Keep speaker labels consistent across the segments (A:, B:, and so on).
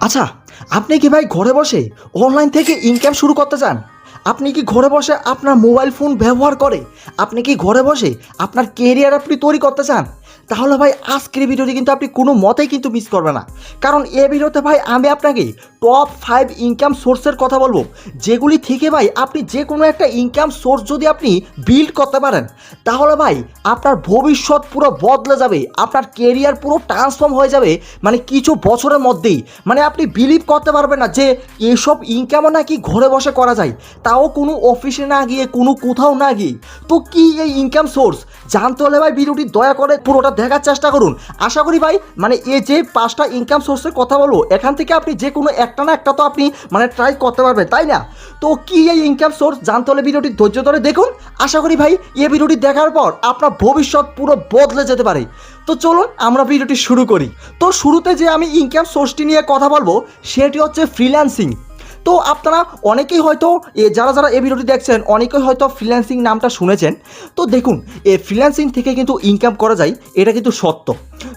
A: আচ্ছা, আপনি কি ভাই ঘরে বসে অনলাইন থেকে ইনকাম শুরু করতে চান? আপনি কি ঘরে বসে আপনার মোবাইল ফোন ব্যবহার করে আপনি কি ঘরে বসে আপনার কেরিয়ার আপনি তৈরি করতে চান? তাহলে ভাই আজকের ভিডিওটি কিন্তু আপনি কোনো মতেই কিন্তু মিস করবেন না। কারণ এই ভিডিওতে ভাই আমি আপনাকে টপ 5 ইনকাম সোর্সের কথা বলবো, যেগুলি থেকে ভাই আপনি যে কোনো একটা ইনকাম সোর্স যদি আপনি বিল্ড করতে পারেন, তাহলে ভাই আপনার ভবিষ্যৎ পুরো বদলে যাবে, আপনার কেরিয়ার পুরো ট্রান্সফর্ম হয়ে যাবে। মানে কিছু বছরের মধ্যেই মানে আপনি বিলিভ করতে পারবেন না যে এসব ইনকামও নাকি ঘরে বসে করা যায়, তাও কোনো অফিসে না গিয়ে, কোনো কোথাও না গিয়ে। তো কি এই ইনকাম সোর্স জানতে হলে ভাই ভিডিওটি দয়া করে পুরোটা দেখার চেষ্টা করুন। আশা করি ভাই মানে এই যে 5টা ইনকাম সোর্সের কথা বলবো, এখান থেকে আপনি যে কোনো একটা না একটা তো আপনি মানে ট্রাই করতে পারবেন, তাই না? তো কি এই ইনকাম সোর্স জানতে হলে ভিডিওটি ধৈর্য ধরে দেখুন। আশা করি ভাই এই ভিডিওটি দেখার পর আপনার ভবিষ্যৎ পুরো বদলে যেতে পারে। তো চলুন আমরা ভিডিওটি শুরু করি। তো শুরুতে যে আমি ইনকাম সোর্সটি নিয়ে কথা বলবো সেটি হচ্ছে ফ্রিল্যান্সিং। তো আপনারা অনেকেই হয়তো যারা যারা এই ভিডিওটি দেখছেন অনেকেই হয়তো ফ্রিল্যান্সিং নামটা শুনেছেন। তো দেখুন, এই ফ্রিল্যান্সিং থেকে কিন্তু ইনকাম করা যায়, এটা কিন্তু সত্য।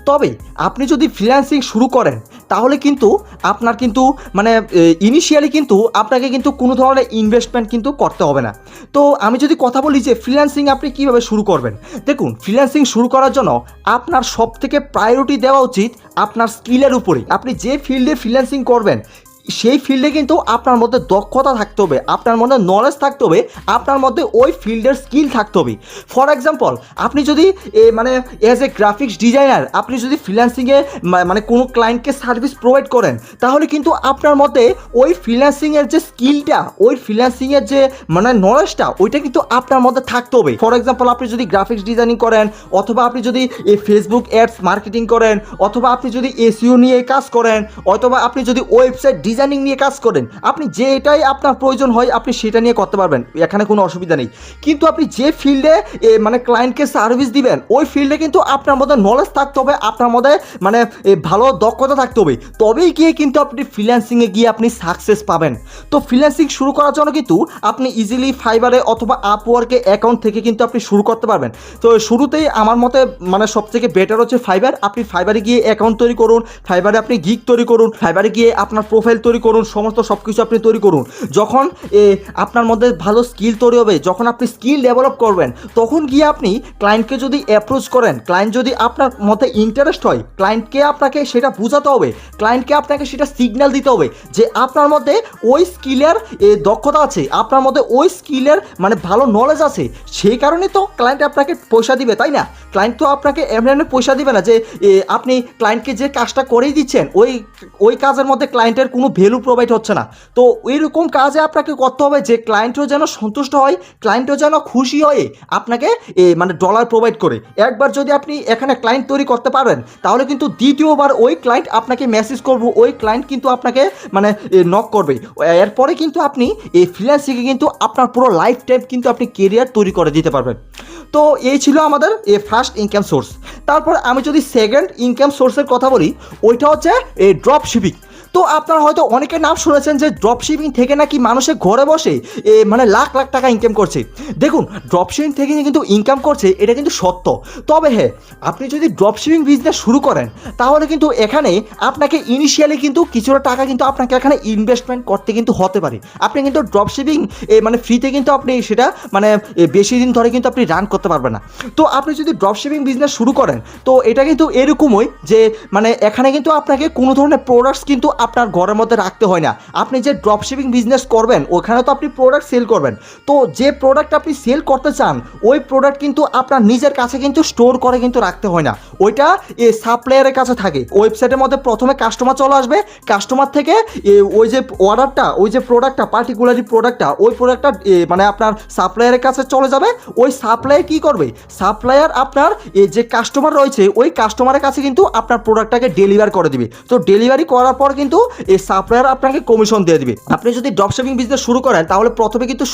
A: তবে আপনি যদি ফ্রিল্যান্সিং শুরু করেন তাহলে কিন্তু আপনার কিন্তু মানে ইনিশিয়ালি কিন্তু আপনাকে কিন্তু কোনো ধরনের ইনভেস্টমেন্ট কিন্তু করতে হবে না। তো আমি যদি কথা বলি যে ফ্রিল্যান্সিং আপনি কীভাবে শুরু করবেন, দেখুন ফ্রিল্যান্সিং শুরু করার জন্য আপনার সবথেকে প্রায়োরিটি দেওয়া উচিত আপনার স্কিলের উপরে। আপনি যে ফিল্ডে ফ্রিল্যান্সিং করবেন সেই ফিল্ডে কিন্তু আপনার মধ্যে দক্ষতা থাকতে হবে, আপনার মধ্যে নলেজ থাকতে হবে, আপনার মধ্যে ওই ফিল্ডের স্কিল থাকতে হবে। ফর এক্সাম্পল, আপনি যদি মানে অ্যাজ এ গ্রাফিক্স ডিজাইনার আপনি যদি ফ্রিল্যান্সিংয়ে মানে কোনো ক্লায়েন্টকে সার্ভিস প্রোভাইড করেন, তাহলে কিন্তু আপনার মধ্যে ওই ফ্রিল্যান্সিংয়ের যে স্কিলটা, ওই ফ্রিল্যান্সিংয়ের যে মানে নলেজটা, ওইটা কিন্তু আপনার মধ্যে থাকতে হবে। ফর এক্সাম্পল, আপনি যদি গ্রাফিক্স ডিজাইনিং করেন, অথবা আপনি যদি ফেসবুক অ্যাডস মার্কেটিং করেন, অথবা আপনি যদি এসইও নিয়ে কাজ করেন, অথবা আপনি যদি ওয়েবসাইট ডিজাইনিং নিয়ে কাজ করেন, আপনি যেটাই আপনার প্রয়োজন হয় আপনি সেটা নিয়ে করতে পারবেন, এখানে কোনো অসুবিধা নেই। কিন্তু আপনি যে ফিল্ডে মানে ক্লায়েন্টকে সার্ভিস দিবেন ওই ফিল্ডে কিন্তু আপনার মধ্যে নলেজ থাকতে হবে, আপনার মধ্যে মানে ভালো দক্ষতা থাকতে হবে, তবেই গিয়ে কিন্তু আপনি ফ্রিল্যান্সিংয়ে গিয়ে আপনি সাকসেস পাবেন। তো ফ্রিল্যান্সিং শুরু করার জন্য কিন্তু আপনি ইজিলি ফাইবারে অথবা আপওয়ার্কে অ্যাকাউন্ট থেকে কিন্তু আপনি শুরু করতে পারবেন। তো শুরুতেই আমার মতে মানে সবথেকে বেটার হচ্ছে ফাইবার। আপনি ফাইবারে গিয়ে অ্যাকাউন্ট তৈরি করুন, ফাইবারে আপনি গিগ তৈরি করুন, ফাইবারে গিয়ে আপনার প্রোফাইল তৈরি করুন, সমস্ত সব কিছু আপনি তৈরি করুন। যখন আপনার মধ্যে ভালো স্কিল তৈরি হবে, যখন আপনি স্কিল ডেভেলপ করবেন, তখন গিয়ে আপনি ক্লায়েন্টকে যদি অ্যাপ্রোচ করেন, ক্লায়েন্ট যদি আপনার মধ্যে ইন্টারেস্ট হয়, ক্লায়েন্টকে আপনাকে সেটা বোঝাতে হবে, ক্লায়েন্টকে আপনাকে সেটা সিগন্যাল দিতে হবে যে আপনার মধ্যে ওই স্কিলের দক্ষতা আছে, আপনার মধ্যে ওই স্কিলের মানে ভালো নলেজ আছে। সেই কারণে তো ক্লায়েন্ট আপনাকে পয়সা দিবে, তাই না? ক্লায়েন্ট তো আপনাকে এমনি এমনি পয়সা দিবে না যে আপনি ক্লায়েন্টকে যে কাজটা করেই দিচ্ছেন ওই কাজের মধ্যে ক্লায়েন্টের কোনো ভ্যালু প্রোভাইড হচ্ছে না। তো এইরকম কাজে আপনাকে করতে হবে যে ক্লায়েন্টও যেন সন্তুষ্ট হয়, ক্লায়েন্টও যেন খুশি হয়ে আপনাকে মানে ডলার প্রোভাইড করে। একবার যদি আপনি এখানে ক্লায়েন্ট তৈরি করতে পারেন, তাহলে কিন্তু দ্বিতীয়বার ওই ক্লায়েন্ট আপনাকে মেসেজ করবে, ওই ক্লায়েন্ট কিন্তু আপনাকে মানে নক করবে। এরপরে কিন্তু আপনি এই ফ্রিল্যান্সিংয়ে কিন্তু আপনার পুরো লাইফ টাইম কিন্তু আপনি কেরিয়ার তৈরি করে দিতে পারবেন। তো এই ছিল আমাদের ফার্স্ট ইনকাম সোর্স। তারপর আমি যদি সেকেন্ড ইনকাম সোর্সের কথা বলি, ওইটা হচ্ছে ড্রপ শিপিং। তো আপনারা হয়তো অনেকের নাম শুনেছেন যে ড্রপ শিপিং থেকে নাকি মানুষের ঘরে বসে মানে লাখ লাখ টাকা ইনকাম করছে। দেখুন, ড্রপ শিপিং থেকে কিন্তু ইনকাম করছে, এটা কিন্তু সত্য। তবে হ্যাঁ, আপনি যদি ড্রপ শিপিং বিজনেস শুরু করেন, তাহলে কিন্তু এখানে আপনাকে ইনিশিয়ালি কিন্তু কিছুটা টাকা কিন্তু আপনাকে এখানে ইনভেস্টমেন্ট করতে কিন্তু হতে পারে। আপনি কিন্তু ড্রপ শিপিং মানে ফ্রিতে কিন্তু আপনি সেটা মানে বেশি দিন ধরে কিন্তু আপনি রান করতে পারবেন না। তো আপনি যদি ড্রপ শিপিং বিজনেস শুরু করেন, তো এটা কিন্তু এরকমই যে মানে এখানে কিন্তু আপনাকে কোনো ধরনের প্রোডাক্টস কিন্তু আপনার ঘরের মধ্যে রাখতে হয় না। আপনি যে ড্রপ শিপিং বিজনেস করবেন ওখানে তো আপনি প্রোডাক্ট সেল করবেন, তো যে প্রোডাক্ট আপনি সেল করতে চান ওই প্রোডাক্ট কিন্তু আপনার নিজের কাছে কিন্তু স্টোর করে কিন্তু রাখতে হয় না, ওইটা সাপ্লায়ারের কাছে থাকে। ওয়েবসাইটের মধ্যে প্রথমে কাস্টমার চলে আসবে, কাস্টমার থেকে ওই যে অর্ডারটা, ওই যে প্রোডাক্টটা, পার্টিকুলারলি প্রোডাক্টটা, ওই প্রোডাক্টটা মানে আপনার সাপ্লায়ারের কাছে চলে যাবে। ওই সাপ্লায়ার কী করবে, সাপ্লায়ার আপনার যে কাস্টমার রয়েছে ওই কাস্টমারের কাছে কিন্তু আপনার প্রোডাক্টটাকে ডেলিভার করে দিবে। তো ডেলিভারি করার পর কিন্তু এই সাপ্লায়ার আপনাকে কমিশন দিয়ে দিবে। আপনি যদি ড্রপ শিপিং বিজনেস শুরু করেন, তাহলে প্রথমে কিন্তু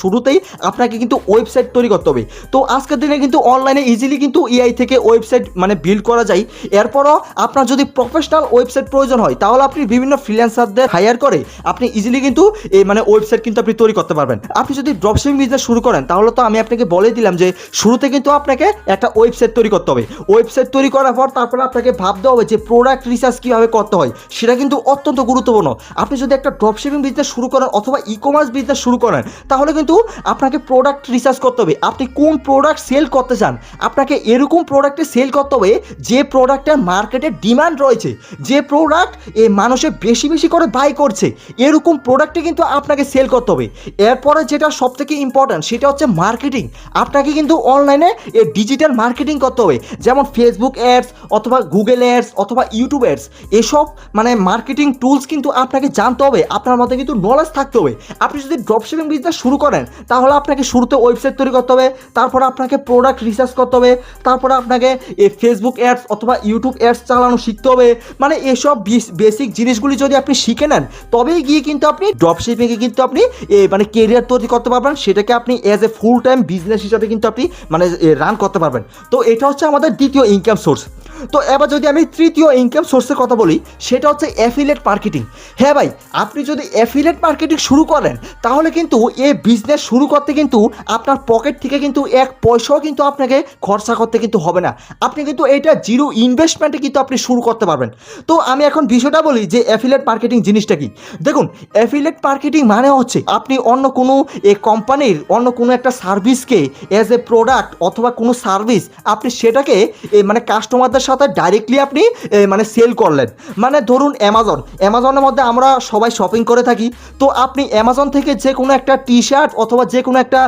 A: শুরুতেই আপনাকে কিন্তু ওয়েবসাইট তৈরি করতে হবে। তো আজকের দিনে কিন্তু অনলাইনে ইজিলি কিন্তু এআই থেকে ওয়েবসাইট মানে বিল্ড করা যায়। এরপরও আপনার যদি প্রফেশনাল ওয়েবসাইট প্রয়োজন হয়, তাহলে আপনি বিভিন্ন ফ্রিল্যান্সারদের হায়ার করে আপনি ইজিলি কিন্তু মানে ওয়েবসাইট কিন্তু আপনি তৈরি করতে পারবেন। আপনি যদি ড্রপ শিপিং বিজনেস শুরু করেন, তাহলে তো আমি আপনাকে বলে দিলাম যে শুরুতে কিন্তু আপনাকে একটা ওয়েবসাইট তৈরি করতে হবে। ওয়েবসাইট তৈরি করার পর তারপরে আপনাকে ভাবতে হবে যে প্রোডাক্ট রিসার্চ কীভাবে করতে হয়, সেটা কিন্তু অত্যন্ত গুরুত্বপূর্ণ। আপনি যদি একটা ড্রপশিপিং বিজনেস শুরু করেন অথবা ই কমার্স বিজনেস শুরু করেন, তাহলে কিন্তু আপনাকে প্রোডাক্ট রিসার্চ করতে হবে। আপনি কোন প্রোডাক্ট সেল করতে চান, আপনাকে এরকম প্রোডাক্টে সেল করতে হবে যে প্রোডাক্টের মার্কেটে ডিমান্ড রয়েছে, যে প্রোডাক্ট এই মানুষে বেশি বেশি করে বাই করছে, এরকম প্রোডাক্টে কিন্তু আপনাকে সেল করতে হবে। এরপরে যেটা সবথেকে ইম্পর্ট্যান্ট সেটা হচ্ছে মার্কেটিং। আপনাকে কিন্তু অনলাইনে ডিজিটাল মার্কেটিং করতে হবে, যেমন ফেসবুক অ্যাডস অথবা গুগল অ্যাডস অথবা ইউটিউব অ্যাডস। এসব মানে মার্কেটিং টুলস কিন্তু আপনাকে জানতে হবে, আপনার মধ্যে কিন্তু নলেজ থাকতে হবে। আপনি যদি ড্রপশিপিং বিজনেস শুরু করেন, তাহলে আপনাকে শুরুতে ওয়েবসাইট তৈরি করতে হবে, তারপর আপনাকে প্রোডাক্ট রিসার্চ করতে হবে, তারপরে আপনাকে ফেসবুক অ্যাডস অথবা ইউটিউব অ্যাডস চালানো শিখতে হবে। মানে এসব বেসিক জিনিসগুলি যদি আপনি শিখে নেন, তবেই গিয়ে কিন্তু আপনি ড্রপশিপিংয়ে কিন্তু আপনি মানে কেরিয়ার তৈরি করতে পারবেন, সেটাকে আপনি as a full time business হিসাবে কিন্তু আপনি মানে রান করতে পারবেন। তো এটা হচ্ছে আমাদের দ্বিতীয় ইনকাম সোর্স। তো এবার যদি আমি তৃতীয় ইনকাম সোর্সের কথা বলি, সেটা হচ্ছে অ্যাফিলিয়েট মার্কেটিং। হ্যাঁ ভাই, আপনি যদি অ্যাফিলিয়েট মার্কেটিং শুরু করেন, তাহলে কিন্তু এই বিজনেস শুরু করতে কিন্তু আপনার পকেট থেকে কিন্তু এক পয়সাও কিন্তু আপনাকে খরচা করতে কিন্তু হবে না। আপনি কিন্তু এটা জিরো ইনভেস্টমেন্টে কিন্তু আপনি শুরু করতে পারবেন। তো আমি এখন বিষয়টা বলি যে অ্যাফিলিয়েট মার্কেটিং জিনিসটা কি। দেখুন, অ্যাফিলিয়েট মার্কেটিং মানে হচ্ছে আপনি অন্য কোনো কোম্পানির অন্য কোনো একটা সার্ভিসকে অ্যাজ এ প্রোডাক্ট অথবা কোনো সার্ভিস আপনি সেটাকে মানে কাস্টমারদের সাথে ডাইরেক্টলি আপনি মানে সেল করলেন। মানে ধরুন অ্যামাজনের মধ্যে আমরা সবাই শপিং করে থাকি। তো আপনি অ্যামাজন থেকে যে কোনো একটা টি শার্ট অথবা যে কোনো একটা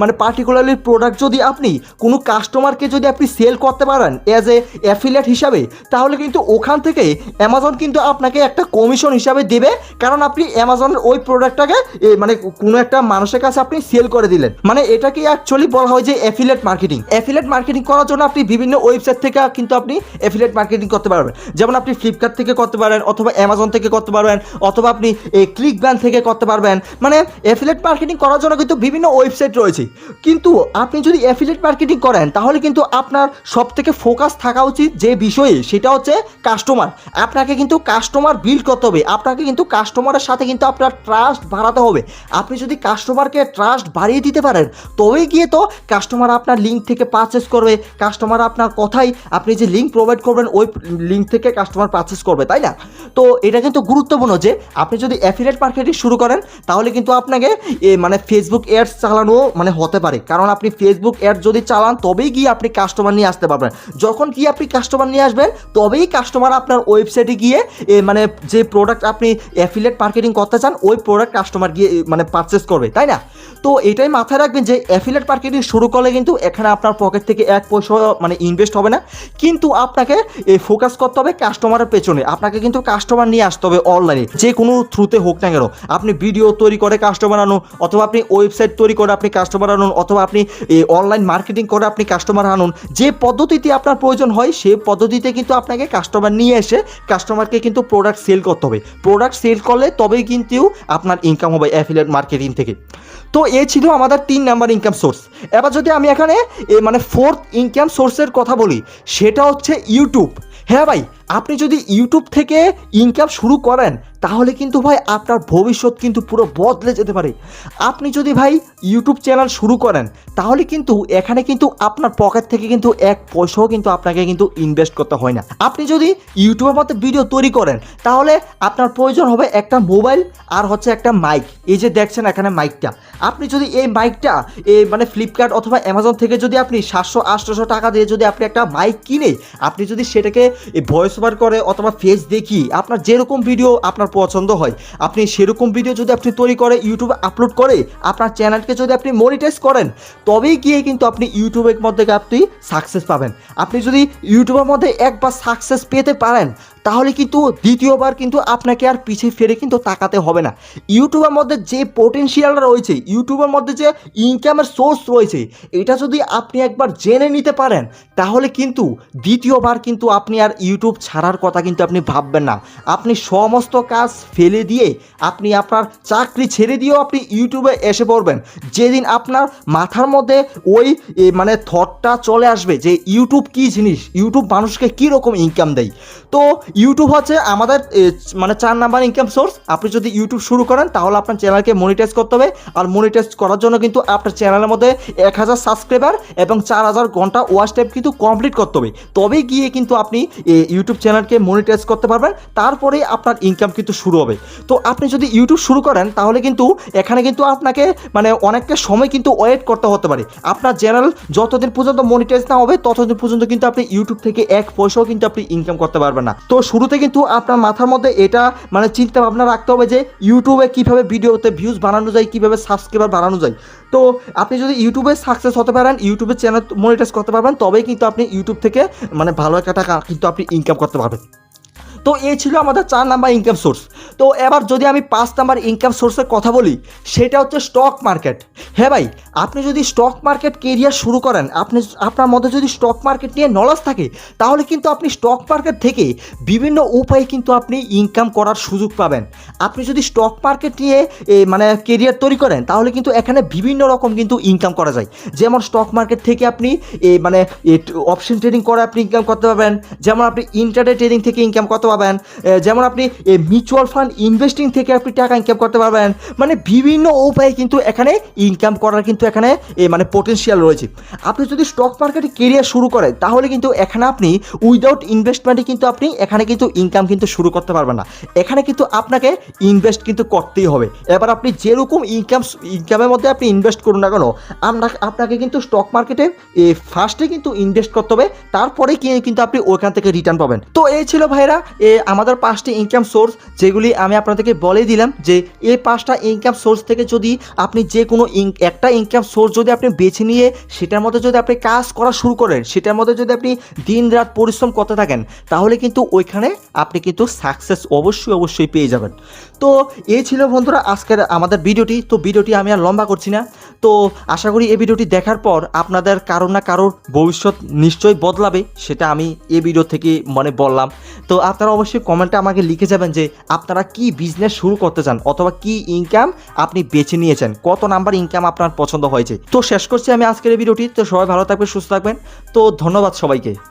A: মানে পার্টিকুলারলি প্রোডাক্ট যদি আপনি কোনো কাস্টমারকে যদি আপনি সেল করতে পারেন অ্যাজ এ অ্যাফিলিয়েট হিসাবে, তাহলে কিন্তু ওখান থেকে অ্যামাজন কিন্তু আপনাকে একটা কমিশন হিসাবে দেবে, কারণ আপনি অ্যামাজনের ওই প্রোডাক্টটাকে মানে কোনো একটা মানুষের কাছে আপনি সেল করে দিলেন। মানে এটাকে অ্যাকচুয়ালি বলা হয় যে অ্যাফিলিয়েট মার্কেটিং। অ্যাফিলিয়েট মার্কেটিং করার জন্য আপনি বিভিন্ন ওয়েবসাইট থেকে কিন্তু আপনি অ্যাফিলিয়েট মার্কেটিং করতে পারবেন। যেমন আপনি ফ্লিপকার্ট থেকে করতে পারেন, অথবা অ্যামাজন থেকে করতে পারবেন, অথবা আপনি ক্লিক ব্যান থেকে করতে পারবেন। মানে অ্যাফিলিয়েট মার্কেটিং করার জন্য কিন্তু বিভিন্ন ওয়েবসাইট রয়েছে। কিন্তু আপনি যদি অ্যাফিলিয়েট মার্কেটিং করেন, তাহলে কিন্তু আপনার সব থেকে ফোকাস থাকা উচিত যে বিষয়ে, সেটা হচ্ছে কাস্টমার। আপনাকে কিন্তু কাস্টমার বিল্ড করতে হবে, আপনাকে কিন্তু কাস্টমারের সাথে কিন্তু আপনার ট্রাস্ট বাড়াতে হবে। আপনি যদি কাস্টমারকে ট্রাস্ট বাড়িয়ে দিতে পারেন, তবেই গিয়ে তো কাস্টমার আপনার লিঙ্ক থেকে পারচেস করবে, কাস্টমার আপনার কথাই আপনি যে লিঙ্ক প্রোভাইড করবেন ওই লিঙ্ক থেকে কাস্টমার পারচেস করবে, তাই না? তো এটা কিন্তু গুরুত্বপূর্ণ যে আপনি যদি অ্যাফিলিয়েট মার্কেটিং শুরু করেন, তাহলে কিন্তু আপনাকে মানে ফেসবুক অ্যাডস চালানো মানে হতে পারে। কারণ আপনি ফেসবুক অ্যাড যদি চালান, তবেই গিয়ে আপনি কাস্টমার নিয়ে আসতে পারবেন। যখন কি আপনি কাস্টমার নিয়ে আসবেন, তবেই কাস্টমার আপনার ওয়েবসাইটে গিয়ে মানে যে প্রোডাক্ট আপনি অ্যাফিলিয়েট মার্কেটিং করতে চান, ওই প্রোডাক্ট কাস্টমার গিয়ে মানে পারচেস করবে, তাই না? তো এটাই মাথায় রাখবেন যে অ্যাফিলিয়েট মার্কেটিং শুরু করলে কিন্তু এখানে আপনার পকেট থেকে এক পয়সা মানে ইনভেস্ট হবে না, কিন্তু আপনাকে ফোকাস করতে হবে কাস্টমারের পেছনে। আপনাকে কিন্তু কাস্টমার নিয়ে আসতে হবে অনলাইনে, যে কোনো থ্রুতে হোক না কেন। আপনি ভিডিও তৈরি করে কাস্টমার আনুন, অথবা আপনি ওয়েবসাইট তৈরি করে আপনি কাস্টমার আনুন, অথবা আপনি অনলাইন মার্কেটিং করে আপনি কাস্টমার আনুন। যে পদ্ধতিতে আপনার প্রয়োজন হয়, সেই পদ্ধতিতে কিন্তু আপনাকে কাস্টমার নিয়ে এসে কাস্টমারকে কিন্তু প্রোডাক্ট সেল করতে হবে। প্রোডাক্ট সেল করলে তবেই কিন্তু আপনার ইনকাম হবে অ্যাফিলিয়েট মার্কেটিং থেকে। তো এ ছিল আমাদের 3 নাম্বার ইনকাম সোর্স। এবার যদি আমি এখানে মানে 4th ইনকাম সোর্সের কথা বলি, সেটা হচ্ছে ইউটিউব। হ্যাঁ ভাই, আপনি যদি ইউটিউব থেকে ইনকাম শুরু করেন, তাহলে কিন্তু ভাই আপনার ভবিষ্যৎ কিন্তু পুরো বদলে যেতে পারে। আপনি যদি ভাই ইউটিউব চ্যানেল শুরু করেন, তাহলে কিন্তু এখানে কিন্তু আপনার পকেট থেকে কিন্তু এক পয়সাও কিন্তু আপনাকে কিন্তু ইনভেস্ট করতে হয় না। আপনি যদি ইউটিউবের মধ্যে ভিডিও তৈরি করেন, তাহলে আপনার প্রয়োজন হবে একটা মোবাইল আর হচ্ছে একটা মাইক। এই যে দেখছেন এখানে মাইকটা, আপনি যদি এই মাইকটা মানে ফ্লিপকার্ট অথবা অ্যামাজন থেকে যদি আপনি 700-800 টাকা দিয়ে যদি আপনি একটা মাইক কিনে আপনি যদি সেটাকে ভয়েস ওভার করে অথবা ফেস দেখিয়ে আপনার যেরকম ভিডিও আপনার পছন্দ হয়, আপনি সেরকম ভিডিও যদি আপনি তৈরি করে ইউটিউবে আপলোড করে আপনার চ্যানেলকে যদি আপনি মনিটাইজ করেন, তবেই গিয়ে কিন্তু আপনি ইউটিউবের মধ্যে আপনি সাকসেস পাবেন। আপনি যদি ইউটিউবের মধ্যে একবার সাকসেস পেতে পারেন, তাহলে কিন্তু দ্বিতীয়বার কিন্তু আপনাকে আর পিছিয়ে ফিরে কিন্তু তাকাতে হবে না। ইউটিউবের মধ্যে যে পোটেনশিয়াল রয়েছে, ইউটিউবের মধ্যে যে ইনকামের সোর্স রয়েছে, এটা যদি আপনি একবার জেনে নিতে পারেন, তাহলে কিন্তু দ্বিতীয়বার কিন্তু আপনি আর ইউটিউব ছাড়ার কথা কিন্তু আপনি ভাববেন না। আপনি সমস্ত কাজ ফেলে দিয়ে আপনি আপনার চাকরি ছেড়ে দিয়েও আপনি ইউটিউবে এসে পড়বেন। যেদিন আপনার মাথার মধ্যে ওই মানে থটটা চলে আসবে যে ইউটিউব কী জিনিস, ইউটিউব মানুষকে কী রকম ইনকাম দেয়, তো ইউটিউব হচ্ছে আমাদের মানে 4 নাম্বার ইনকাম সোর্স। আপনি যদি ইউটিউব শুরু করেন তাহলে আপনার চ্যানেলকে মনিটাইজ করতে হবে, আর মনিটাইজ করার জন্য কিন্তু আপনার চ্যানেলের মধ্যে 1000 সাবস্ক্রাইবার এবং 4000 ঘন্টা ওয়াচ টাইম কিন্তু কমপ্লিট করতে হবে, তবেই গিয়ে কিন্তু আপনি ইউটিউব চ্যানেলকে মনিটাইজ করতে পারবেন, তারপরেই আপনার ইনকাম কিন্তু শুরু হবে। তো আপনি যদি ইউটিউব শুরু করেন তাহলে কিন্তু এখানে কিন্তু আপনাকে মানে অনেকটা সময় কিন্তু ওয়েট করতে হতে পারে। আপনার চ্যানেল যতদিন পর্যন্ত মনিটাইজ না হবে ততদিন পর্যন্ত কিন্তু আপনি ইউটিউব থেকে এক পয়সাও কিন্তু আপনি ইনকাম করতে পারবেন না। তো শুরুতে কিন্তু আপনার মাথার মধ্যে এটা মানে চিন্তা ভাবনা রাখতে হবে যে ইউটিউবে কীভাবে ভিডিওতে ভিউজ বাড়ানো যায়, কীভাবে সাবস্ক্রাইবার বাড়ানো যায়। তো আপনি যদি ইউটিউবে সাকসেস হতে পারেন, ইউটিউবে চ্যানেল মনিটাইজ করতে পারবেন, তবেই কিন্তু আপনি ইউটিউব থেকে মানে ভালো একটা টাকা কিন্তু আপনি ইনকাম করতে পারবেন। তো এই ছিল আমাদের 4 নাম্বার ইনকাম সোর্স। তো এবার যদি আমি 5 নাম্বার ইনকাম সোর্সের কথা বলি, সেটা হচ্ছে স্টক মার্কেট। হ্যাঁ ভাই, আপনি যদি স্টক মার্কেট কেরিয়ার শুরু করেন, আপনার মধ্যে যদি স্টক মার্কেট নিয়ে নলেজ থাকে, তাহলে কিন্তু আপনি স্টক মার্কেট থেকে বিভিন্ন উপায়ে কিন্তু আপনি ইনকাম করার সুযোগ পাবেন। আপনি যদি স্টক মার্কেট নিয়ে মানে কেরিয়ার তৈরি করেন, তাহলে কিন্তু এখানে বিভিন্ন রকম কিন্তু ইনকাম করা যায়। যেমন স্টক মার্কেট থেকে আপনি মানে অপশন ট্রেডিং করে আপনি ইনকাম করতে পারবেন, যেমন আপনি ইন্টারডে ট্রেডিং থেকে ইনকাম করতে পারবেন, যেমন আপনি মিউচুয়াল ফান্ড ইনভেস্টিং থেকে আপনি টাকা ইনকাম করতে পারবেন। মানে বিভিন্ন উপায়ে কিন্তু এখানে ইনকাম করার কিন্তু এখানে মানে পোটেনশিয়াল রয়েছে। আপনি যদি স্টক মার্কেটে কেরিয়ার শুরু করেন, তাহলে কিন্তু এখানে আপনি উইদাউট ইনভেস্টমেন্টে কিন্তু আপনি এখানে কিন্তু ইনকাম কিন্তু শুরু করতে পারবেন না। এখানে কিন্তু আপনাকে ইনভেস্ট কিন্তু করতেই হবে। এবার আপনি যেরকম ইনকামের মধ্যে আপনি ইনভেস্ট করুন না কেন, আপনাকে কিন্তু স্টক মার্কেটে ফার্স্টে কিন্তু ইনভেস্ট করতে হবে, তারপরে কিন্তু আপনি ওইখান থেকে রিটার্ন পাবেন। তো এই ছিল ভাইরা আমাদের 5টি ইনকাম সোর্স, যেগুলি আমি আপনাদেরকে বলে দিলাম যে এই 5টা ইনকাম সোর্স থেকে যদি আপনি যে কোনো একটা ইনকাম সোর্স যদি আপনি বেছে নিয়ে সেটার মধ্যে যদি আপনি কাজ করা শুরু করেন, সেটার মধ্যে যদি আপনি দিন রাত পরিশ্রম করতে থাকেন, তাহলে কিন্তু ওইখানে আপনি কিন্তু সাকসেস অবশ্যই পেয়ে যাবেন। তো এই ছিল বন্ধুরা আজকের আমাদের ভিডিওটি। তো ভিডিওটি আমি আর লম্বা করছি না। তো আশা করি এই ভিডিওটি দেখার পর আপনাদের কারোর না কারোর ভবিষ্যৎ নিশ্চয়ই বদলাবে, সেটা আমি এই ভিডিও থেকে মানে বললাম। তো আপনারা অবশ্যই কমেন্টে আমাকে লিখে যাবেন যে আপনারা কি বিজনেস শুরু করতে চান, অথবা কি ইনকাম আপনি বেছে নিয়েছেন, কত নাম্বার ইনকাম আপনার পছন্দ হয়েছে। তো শেষ করছি আমি আজকের এই ভিডিওটি। তো সবাই ভালো থাকবেন, সুস্থ থাকবেন। তো ধন্যবাদ সবাইকে।